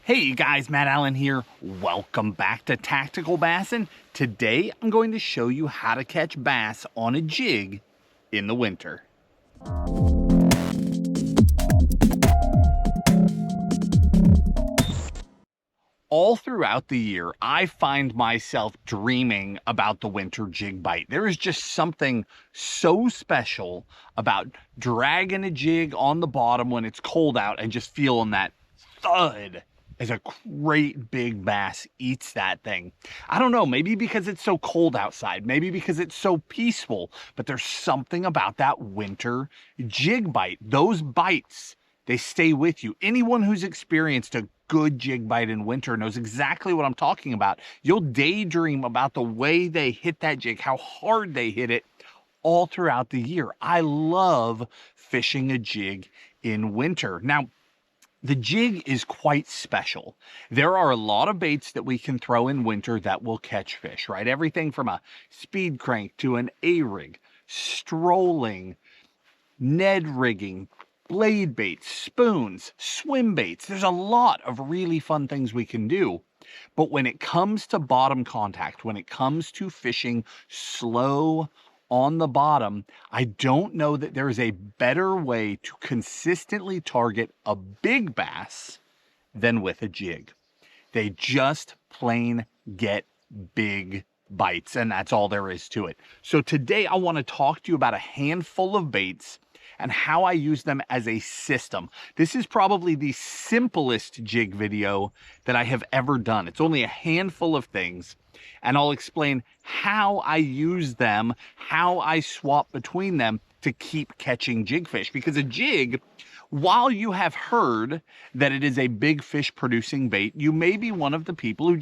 Hey you guys, Matt Allen here. Welcome back to Tactical Bassin. Today I'm going to show you how to catch bass on a jig in the winter. All throughout the year, I find myself dreaming about the winter jig bite. There is just something so special about dragging a jig on the bottom when it's cold out and just feeling that thud as a great big bass eats that thing. I don't know, maybe because it's so cold outside, maybe because it's so peaceful, but there's something about that winter jig bite. Those bites, they stay with you. Anyone who's experienced a good jig bite in winter knows exactly what I'm talking about. You'll daydream about the way they hit that jig, how hard they hit it all throughout the year. I love fishing a jig in winter. Now, the jig is quite special. There are a lot of baits that we can throw in winter that will catch fish, right? Everything from a speed crank to an A-rig, strolling, Ned rigging, blade baits, spoons, swim baits. There's a lot of really fun things we can do. But when it comes to bottom contact, when it comes to fishing slow on the bottom, I don't know that there is a better way to consistently target a big bass than with a jig. They just plain get big bites, and that's all there is to it. So today I want to talk to you about a handful of baits and how I use them as a system. This is probably the simplest jig video that I have ever done. It's only a handful of things, and I'll explain how I use them, how I swap between them to keep catching jig fish. Because a jig, while you have heard that it is a big fish producing bait, you may be one of the people who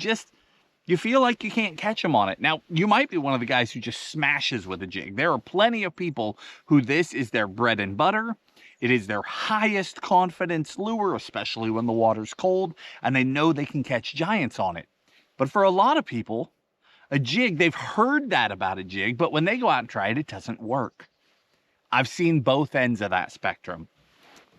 you feel like you can't catch them on it. Now, you might be one of the guys who just smashes with a jig. There are plenty of people who this is their bread and butter. It is their highest confidence lure, especially when the water's cold, and they know they can catch giants on it. But for a lot of people, a jig, they've heard that about a jig, but when they go out and try it, it doesn't work. I've seen both ends of that spectrum.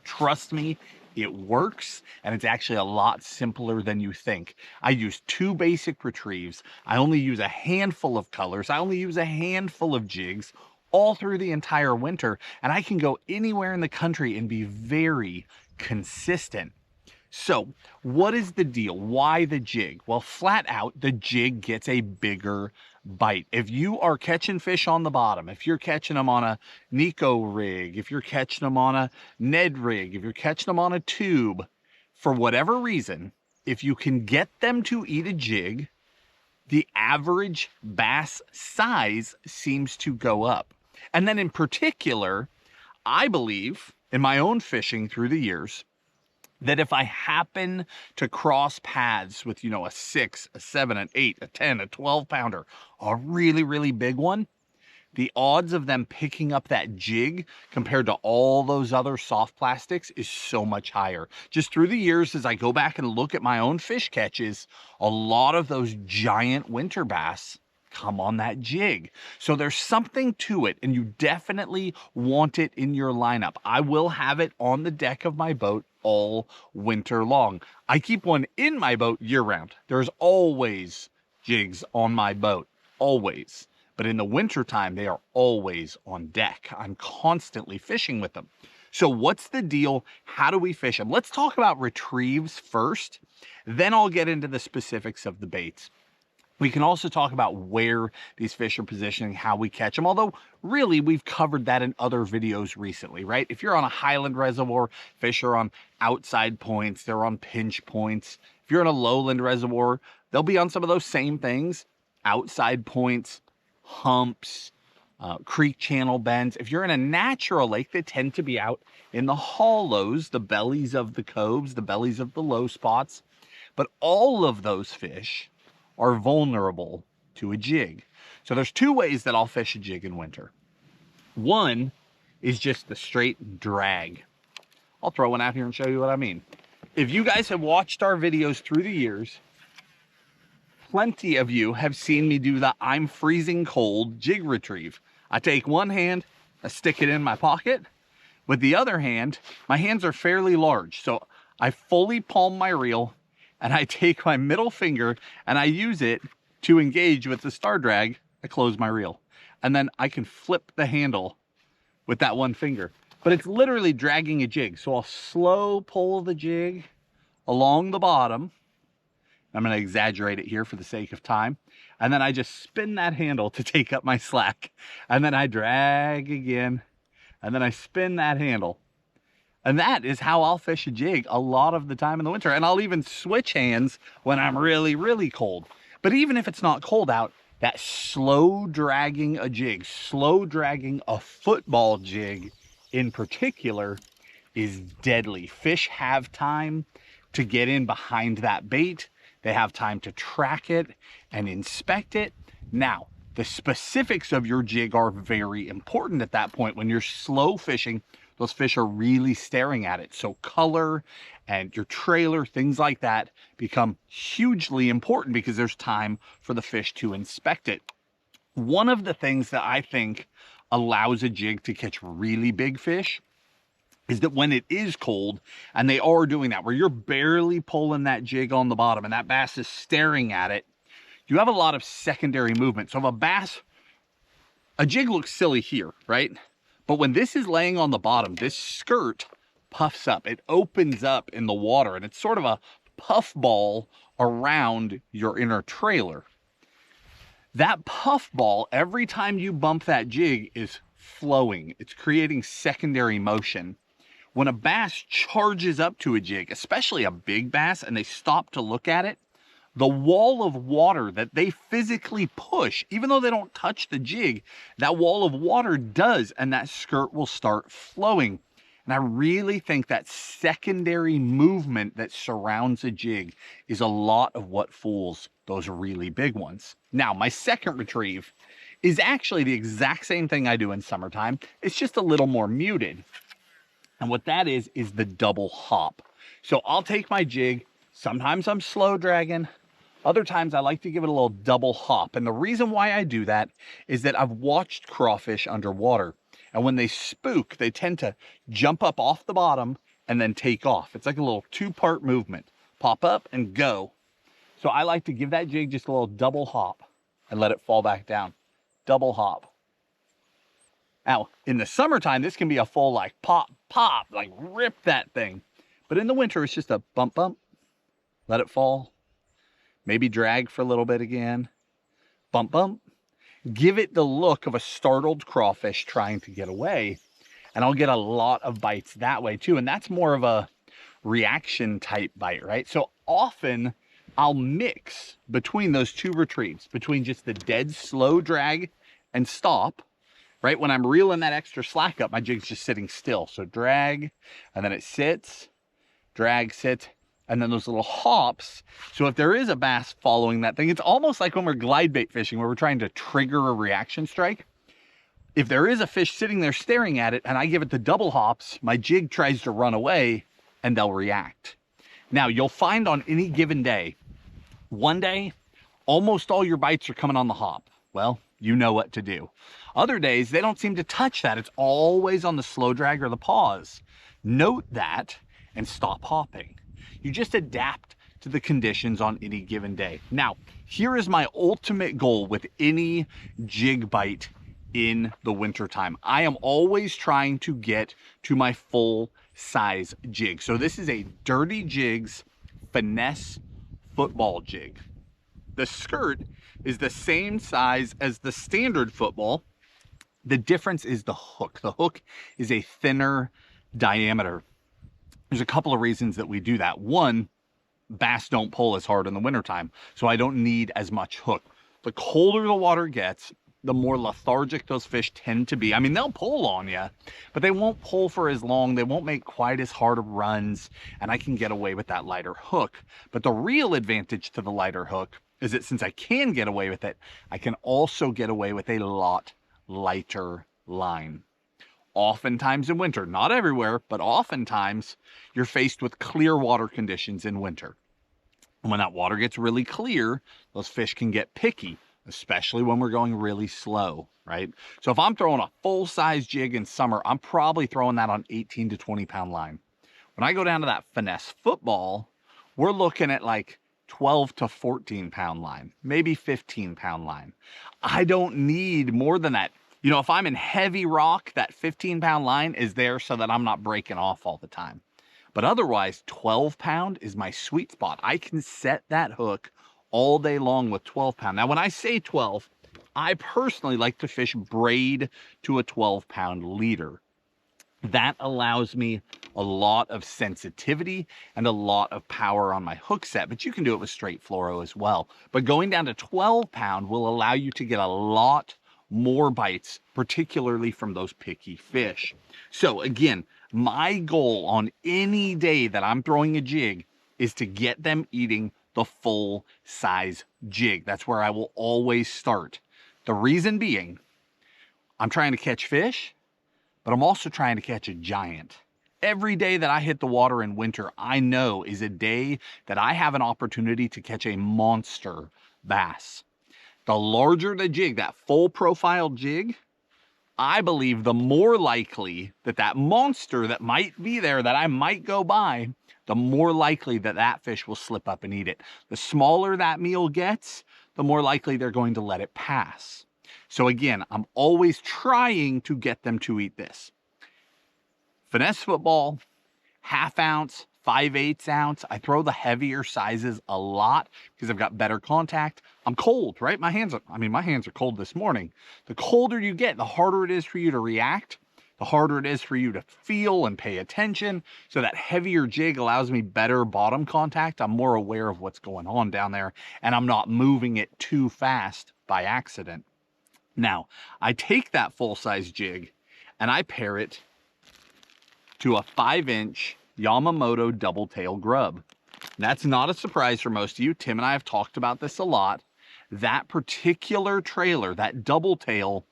Trust me, it works, and it's actually a lot simpler than you think. I use 2 basic retrieves. I only use a handful of colors. I only use a handful of jigs all through the entire winter, and I can go anywhere in the country and be very consistent. So, what is the deal? Why the jig? Well, flat out, the jig gets a bigger bite. If you are catching fish on the bottom, if you're catching them on a Nico rig, if you're catching them on a Ned rig, if you're catching them on a tube, for whatever reason, if you can get them to eat a jig, the average bass size seems to go up. And then in particular, I believe in my own fishing through the years, that if I happen to cross paths with, a 6, a 7, an 8, a 10, a 12 pounder, a really, really big one, the odds of them picking up that jig compared to all those other soft plastics is so much higher. Just through the years, as I go back and look at my own fish catches, a lot of those giant winter bass come on that jig. So there's something to it, and you definitely want it in your lineup. I will have it on the deck of my boat all winter long. I keep one in my boat year round. There's always jigs on my boat, always. But in the winter time, they are always on deck. I'm constantly fishing with them. So what's the deal? How do we fish them? Let's talk about retrieves first, then I'll get into the specifics of the baits. We can also talk about where these fish are positioning, how we catch them, although really we've covered that in other videos recently, right? If you're on a highland reservoir, fish are on outside points, they're on pinch points. If you're in a lowland reservoir, they'll be on some of those same things, outside points, humps, creek channel bends. If you're in a natural lake, they tend to be out in the hollows, the bellies of the coves, the bellies of the low spots. But all of those fish are vulnerable to a jig. So there's 2 ways that I'll fish a jig in winter. One is just the straight drag. I'll throw one out here and show you what I mean. If you guys have watched our videos through the years, plenty of you have seen me do the I'm freezing cold jig retrieve. I take one hand, I stick it in my pocket. With the other hand, my hands are fairly large, so I fully palm my reel, and I take my middle finger and I use it to engage with the star drag. I close my reel, and then I can flip the handle with that one finger. But it's literally dragging a jig. So I'll slow pull the jig along the bottom. I'm going to exaggerate it here for the sake of time. And then I just spin that handle to take up my slack. And then I drag again. And then I spin that handle. And that is how I'll fish a jig a lot of the time in the winter. And I'll even switch hands when I'm really, really cold. But even if it's not cold out, that slow dragging a jig, slow dragging a football jig in particular, is deadly. Fish have time to get in behind that bait. They have time to track it and inspect it. Now, the specifics of your jig are very important at that point. When you're slow fishing, those fish are really staring at it. So color and your trailer, things like that, become hugely important because there's time for the fish to inspect it. One of the things that I think allows a jig to catch really big fish is that when it is cold, and they are doing that, where you're barely pulling that jig on the bottom and that bass is staring at it, you have a lot of secondary movement. So if a jig looks silly here, right? But when this is laying on the bottom, this skirt puffs up. It opens up in the water, and it's sort of a puff ball around your inner trailer. That puff ball, every time you bump that jig, is flowing. It's creating secondary motion. When a bass charges up to a jig, especially a big bass, and they stop to look at it, the wall of water that they physically push, even though they don't touch the jig, that wall of water does, and that skirt will start flowing. And I really think that secondary movement that surrounds a jig is a lot of what fools those really big ones. Now, my second retrieve is actually the exact same thing I do in summertime. It's just a little more muted. And what that is the double hop. So I'll take my jig. Sometimes I'm slow dragging. Other times I like to give it a little double hop. And the reason why I do that is that I've watched crawfish underwater. And when they spook, they tend to jump up off the bottom and then take off. It's like a little two-part movement. Pop up and go. So I like to give that jig just a little double hop and let it fall back down. Double hop. Now, in the summertime, this can be a full like pop, pop, like rip that thing. But in the winter, it's just a bump, bump. Let it fall. Maybe drag for a little bit again. Bump, bump. Give it the look of a startled crawfish trying to get away. And I'll get a lot of bites that way too. And that's more of a reaction type bite, right? So often I'll mix between those two retrieves, between just the dead slow drag and stop, right? When I'm reeling that extra slack up, my jig's just sitting still. So drag, and then it sits, drag, sits, and then those little hops. So if there is a bass following that thing, it's almost like when we're glide bait fishing, where we're trying to trigger a reaction strike. If there is a fish sitting there staring at it and I give it the double hops, my jig tries to run away and they'll react. Now, you'll find on any given day, one day, almost all your bites are coming on the hop. Well, you know what to do. Other days, they don't seem to touch that. It's always on the slow drag or the pause. Note that and stop hopping. You just adapt to the conditions on any given day. Now, here is my ultimate goal with any jig bite in the wintertime. I am always trying to get to my full size jig. So this is a Dirty Jigs Finesse football jig. The skirt is the same size as the standard football. The difference is the hook. The hook is a thinner diameter. There's a couple of reasons that we do that. One, bass don't pull as hard in the wintertime, so I don't need as much hook. The colder the water gets, the more lethargic those fish tend to be. I mean, they'll pull on you, but they won't pull for as long. They won't make quite as hard of runs, and I can get away with that lighter hook. But the real advantage to the lighter hook is that since I can get away with it, I can also get away with a lot lighter line. Oftentimes in winter, not everywhere, but oftentimes you're faced with clear water conditions in winter. And when that water gets really clear, those fish can get picky, especially when we're going really slow, right? So if I'm throwing a full-size jig in summer, I'm probably throwing that on 18 to 20 pound line. When I go down to that Finesse football, we're looking at like 12 to 14 pound line, maybe 15 pound line. I don't need more than that. You know, if I'm in heavy rock, that 15 pound line is there so that I'm not breaking off all the time. But otherwise, 12 pound is my sweet spot. I can set that hook all day long with 12 pound. Now, when I say 12, I personally like to fish braid to a 12 pound leader. That allows me a lot of sensitivity and a lot of power on my hook set, but you can do it with straight fluoro as well. But going down to 12 pound will allow you to get a lot more bites, particularly from those picky fish. So again, my goal on any day that I'm throwing a jig is to get them eating the full size jig. That's where I will always start. The reason being, I'm trying to catch fish, but I'm also trying to catch a giant. Every day that I hit the water in winter, I know is a day that I have an opportunity to catch a monster bass. The larger the jig, that full profile jig, I believe the more likely that that monster that might be there, that I might go by, the more likely that that fish will slip up and eat it. The smaller that meal gets, the more likely they're going to let it pass. So again, I'm always trying to get them to eat this. Finesse football, 1/2 ounce, 5/8 ounce. I throw the heavier sizes a lot because I've got better contact. I'm cold, right? My hands are cold this morning. The colder you get, the harder it is for you to react, the harder it is for you to feel and pay attention. So that heavier jig allows me better bottom contact. I'm more aware of what's going on down there, and I'm not moving it too fast by accident. Now, I take that full-size jig and I pair it to a 5-inch Yamamoto double tail grub. That's not a surprise for most of you. Tim and I have talked about this a lot. That particular trailer, that double tail,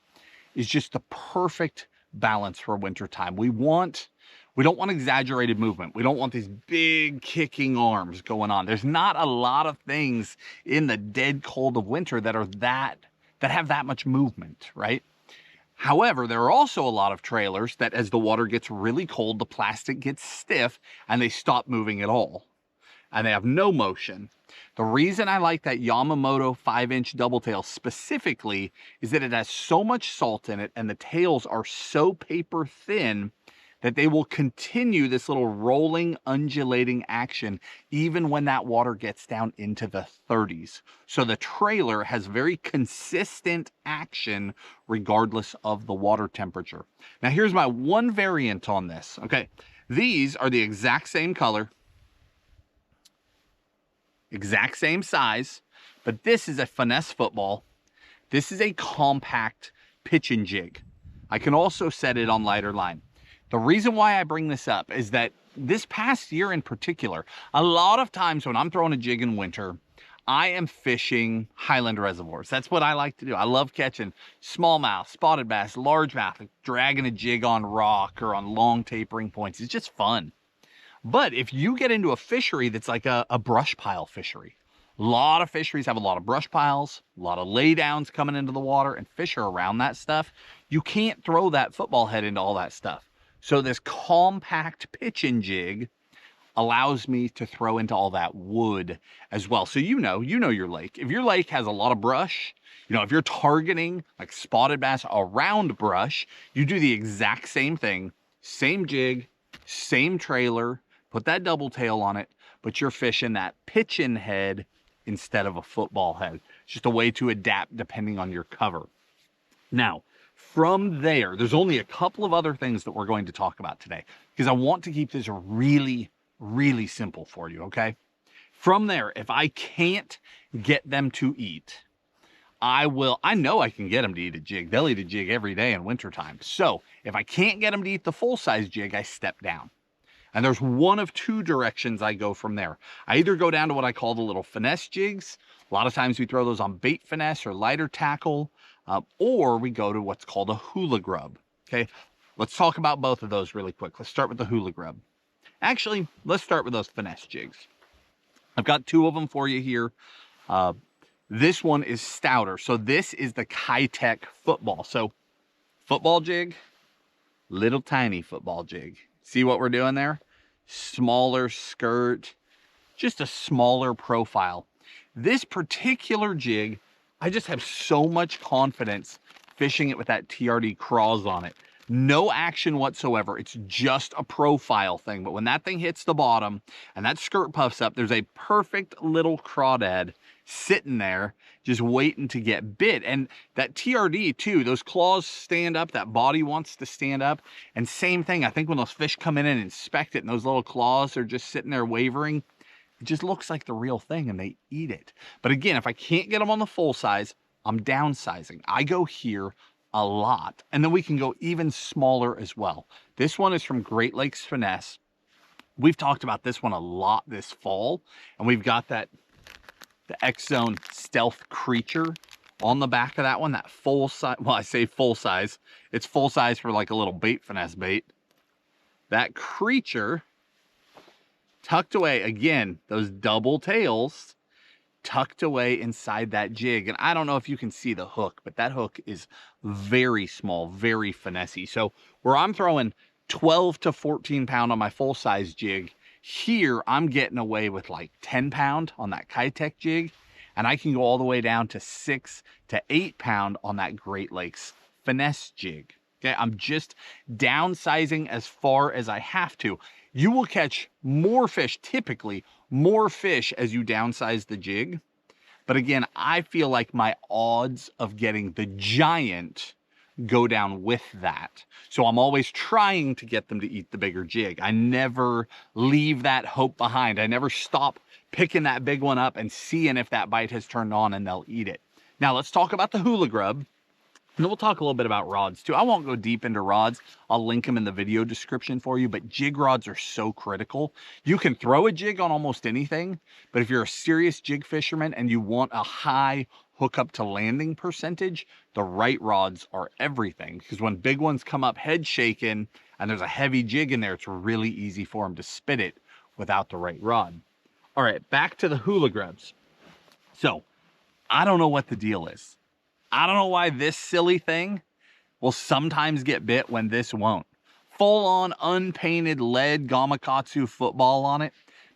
is just the perfect balance for wintertime. We don't want exaggerated movement. We don't want these big kicking arms going on. There's not a lot of things in the dead cold of winter that have that much movement, right? However, there are also a lot of trailers that as the water gets really cold, the plastic gets stiff and they stop moving at all. And they have no motion. The reason I like that Yamamoto 5-inch double tail specifically is that it has so much salt in it and the tails are so paper thin that they will continue this little rolling, undulating action even when that water gets down into the 30s. So the trailer has very consistent action regardless of the water temperature. Now here's my one variant on this. Okay, these are the exact same color, exact same size, but this is a Finesse football. This is a compact pitch and jig. I can also set it on lighter line. The reason why I bring this up is that this past year in particular, a lot of times when I'm throwing a jig in winter, I am fishing highland reservoirs. That's what I like to do. I love catching smallmouth, spotted bass, largemouth, like dragging a jig on rock or on long tapering points. It's just fun. But if you get into a fishery that's like a brush pile fishery, a lot of fisheries have a lot of brush piles, a lot of laydowns coming into the water, and fish are around that stuff. You can't throw that football head into all that stuff. So this compact pitch and jig allows me to throw into all that wood as well. So you know your lake. If your lake has a lot of brush, if you're targeting like spotted bass around brush, you do the exact same thing, same jig, same trailer, put that double tail on it, but you're fishing that pitching head instead of a football head. It's just a way to adapt depending on your cover. Now, from there, there's only a couple of other things that we're going to talk about today because I want to keep this really, really simple for you, okay? From there, if I can't get them to eat, I know I can get them to eat a jig. They'll eat a jig every day in wintertime. So if I can't get them to eat the full-size jig, I step down. And there's one of two directions I go from there. I either go down to what I call the little finesse jigs. A lot of times we throw those on bait finesse or lighter tackle, or we go to what's called a Hoola grub. Okay, let's talk about both of those really quick. Let's start with the Hoola grub. Actually, let's start with those finesse jigs. I've got two of them for you here. This one is stouter. So this is the Kitech football. So football jig, little tiny football jig. See what we're doing there? Smaller skirt, just a smaller profile. This particular jig, I just have so much confidence fishing it with that TRD craws on it. No action whatsoever. It's just a profile thing. But when that thing hits the bottom and that skirt puffs up, there's a perfect little crawdad sitting there just waiting to get bit. And that TRD too, those claws stand up, that body wants to stand up. And same thing, I think when those fish come in and inspect it and those little claws are just sitting there wavering, it just looks like the real thing and they eat it. But again, if I can't get them on the full size, I'm downsizing. I go here a lot. And then we can go even smaller as well. This one is from Great Lakes Finesse. We've talked about this one a lot this fall. And we've got the X-Zone Stealth Creature on the back of that one. That full size, well, I say full size. It's full size for like a little bait finesse bait. That creature tucked away, again, those double tails tucked away inside that jig. And I don't know if you can see the hook, but that hook is very small, very finessey. So where I'm throwing 12 to 14 pound on my full size jig, here I'm getting away with like 10 pound on that Kitech jig. And I can go all the way down to 6 to 8 pound on that Great Lakes Finesse jig. Okay, I'm just downsizing as far as I have to. You will catch more fish, typically more fish as you downsize the jig. But again, I feel like my odds of getting the giant go down with that. So I'm always trying to get them to eat the bigger jig. I never leave that hope behind. I never stop picking that big one up and seeing if that bite has turned on and they'll eat it. Now let's talk about the Hoola grub. And we'll talk a little bit about rods too. I won't go deep into rods. I'll link them in the video description for you, but jig rods are so critical. You can throw a jig on almost anything, but if you're a serious jig fisherman and you want a high hookup to landing percentage, the right rods are everything. Because when big ones come up head shaking and there's a heavy jig in there, it's really easy for them to spit it without the right rod. All right, back to the Hoola grubs. So I don't know what the deal is. I don't know why this silly thing will sometimes get bit when this won't. Full-on unpainted lead Gamakatsu football on it,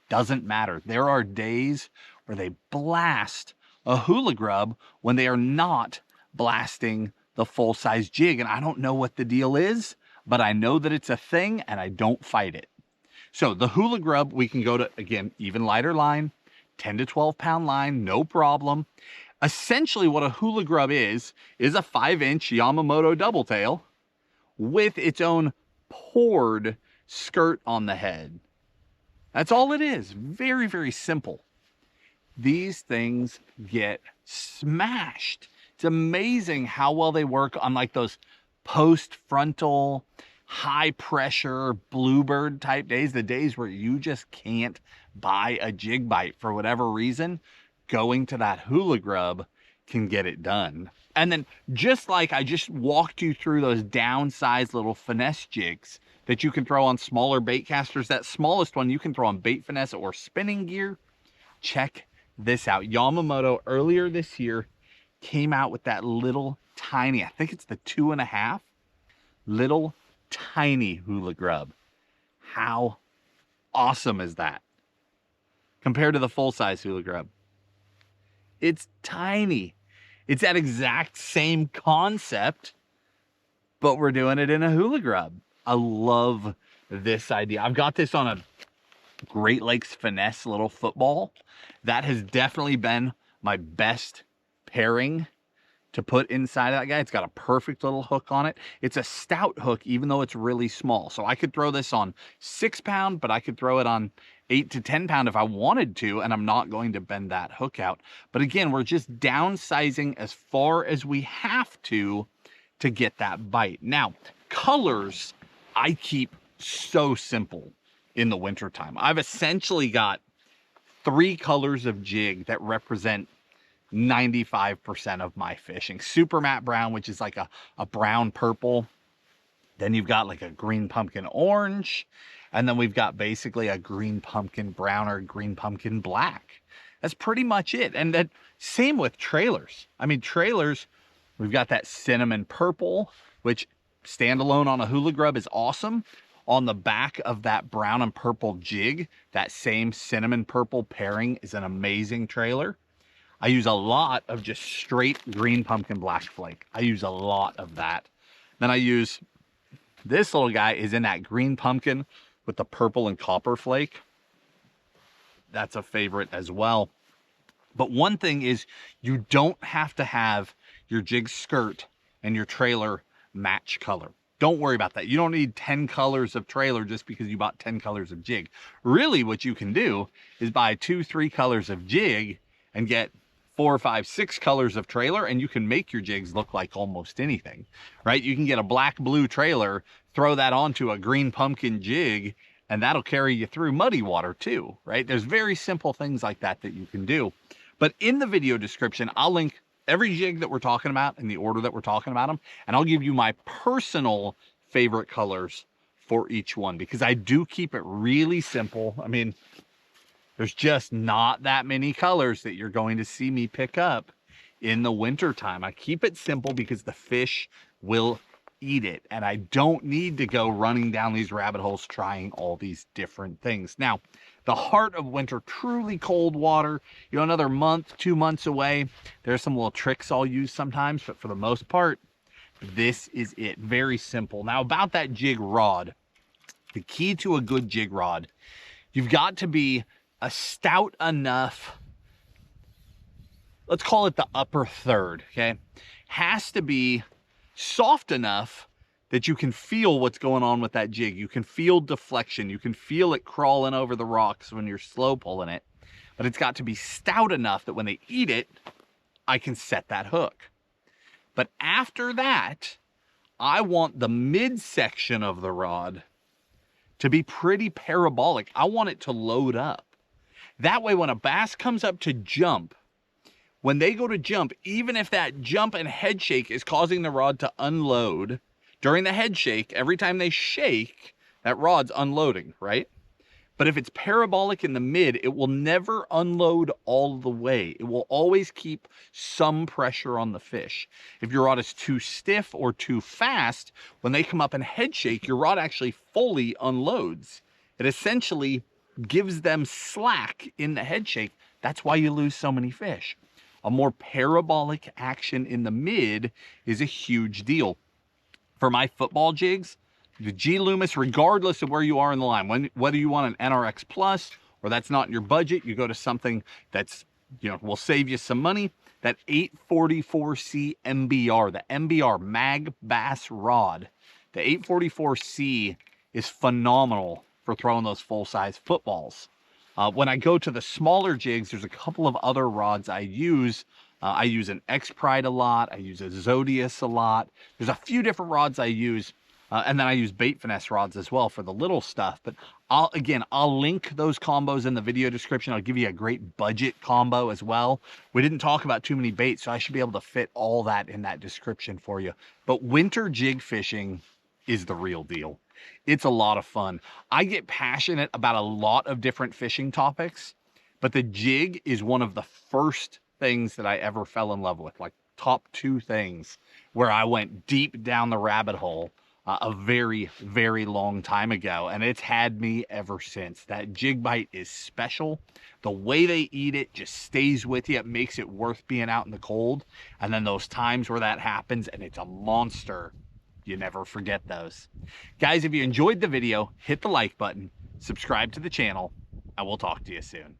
doesn't matter. There are days where they blast a Hoola grub when they are not blasting the full-size jig. And I don't know what the deal is, but I know that it's a thing and I don't fight it. So the Hoola grub, we can go to, again, even lighter line, 10 to 12 pound line, no problem. Essentially what a Hoola grub is a 5-inch Yamamoto double tail with its own poured skirt on the head. That's all it is. Very, very simple. These things get smashed. It's amazing how well they work on like those post-frontal, high pressure bluebird type days, the days where you just can't buy a jig bite for whatever reason. Going to that Hoola grub can get it done. And then just like I just walked you through those downsized little finesse jigs that you can throw on smaller bait casters, that smallest one you can throw on bait finesse or spinning gear. Check this out. Yamamoto earlier this year came out with that little tiny, I think it's the 2.5, little tiny Hoola grub. How awesome is that compared to the full-size Hoola grub? It's tiny. It's that exact same concept, but we're doing it in a Hoola grub. I love this idea. I've got this on a Great Lakes Finesse little football. That has definitely been my best pairing to put inside of that guy. It's got a perfect little hook on it. It's a stout hook, even though it's really small. So I could throw this on 6 pound, but I could throw it on 8 to 10 pound if I wanted to, and I'm not going to bend that hook out. But again, we're just downsizing as far as we have to get that bite. Now, colors, I keep so simple in the wintertime. I've essentially got 3 colors of jig that represent 95% of my fishing. Super matte brown, which is like a brown purple. Then you've got like a green pumpkin orange. And then we've got basically a green pumpkin brown or green pumpkin black. That's pretty much it. And then same with trailers. I mean, trailers, we've got that cinnamon purple, which standalone on a Hoola grub is awesome. on the back of that brown and purple jig, that same cinnamon purple pairing is an amazing trailer. I use a lot of just straight green pumpkin black flake. I use a lot of that. Then I use, this little guy is in that green pumpkin with the purple and copper flake. That's a favorite as well. But one thing is, you don't have to have your jig skirt and your trailer match color. Don't worry about that. You don't need 10 colors of trailer just because you bought 10 colors of jig. Really, what you can do is buy 2-3 colors of jig and get 4, 5, 6 colors of trailer, and you can make your jigs look like almost anything, right? You can get a black blue trailer, throw that onto a green pumpkin jig, and that'll carry you through muddy water too, right? There's very simple things like that that you can do. But in the video description, I'll link every jig that we're talking about in the order that we're talking about them, and I'll give you my personal favorite colors for each one, because I do keep it really simple. I mean, there's just not that many colors that you're going to see me pick up in the winter time. I keep it simple because the fish will eat it, and I don't need to go running down these rabbit holes trying all these different things. Now, the heart of winter, truly cold water, you know, another month, 2 months away. There's some little tricks I'll use sometimes, but for the most part, this is it. Very simple. Now, about that jig rod, the key to a good jig rod, you've got to be a stout enough, let's call it the upper third, okay? Has to be soft enough that you can feel what's going on with that jig. You can feel deflection. You can feel it crawling over the rocks when you're slow pulling it. But it's got to be stout enough that when they eat it, I can set that hook. But after that, I want the midsection of the rod to be pretty parabolic. I want it to load up. That way, when a bass comes up to jump, when they go to jump, even if that jump and head shake is causing the rod to unload, during the head shake, every time they shake, that rod's unloading, right? But if it's parabolic in the mid, it will never unload all the way. It will always keep some pressure on the fish. If your rod is too stiff or too fast, when they come up and head shake, your rod actually fully unloads. It essentially gives them slack in the head shake. That's why you lose so many fish. A more parabolic action in the mid is a huge deal. For my football jigs, the G Loomis, regardless of where you are in the line, whether you want an NRX Plus or that's not in your budget, you go to something that's, you know, will save you some money. That 844C MBR, the MBR Mag Bass Rod, the 844C is phenomenal for throwing those full-size footballs. When I go to the smaller jigs, there's a couple of other rods I use. I use an X-Pride a lot. I use a Zodius a lot. There's a few different rods I use. And then I use bait finesse rods as well for the little stuff. But I'll link those combos in the video description. I'll give you a great budget combo as well. We didn't talk about too many baits, so I should be able to fit all that in that description for you. But winter jig fishing is the real deal. It's a lot of fun. I get passionate about a lot of different fishing topics, but the jig is one of the first things that I ever fell in love with, like top 2 things where I went deep down the rabbit hole a very, very long time ago, and it's had me ever since. That jig bite is special. The way they eat it just stays with you. It makes it worth being out in the cold. And then those times where that happens and it's a monster, you never forget those. Guys, if you enjoyed the video, hit the like button, subscribe to the channel, and we'll talk to you soon.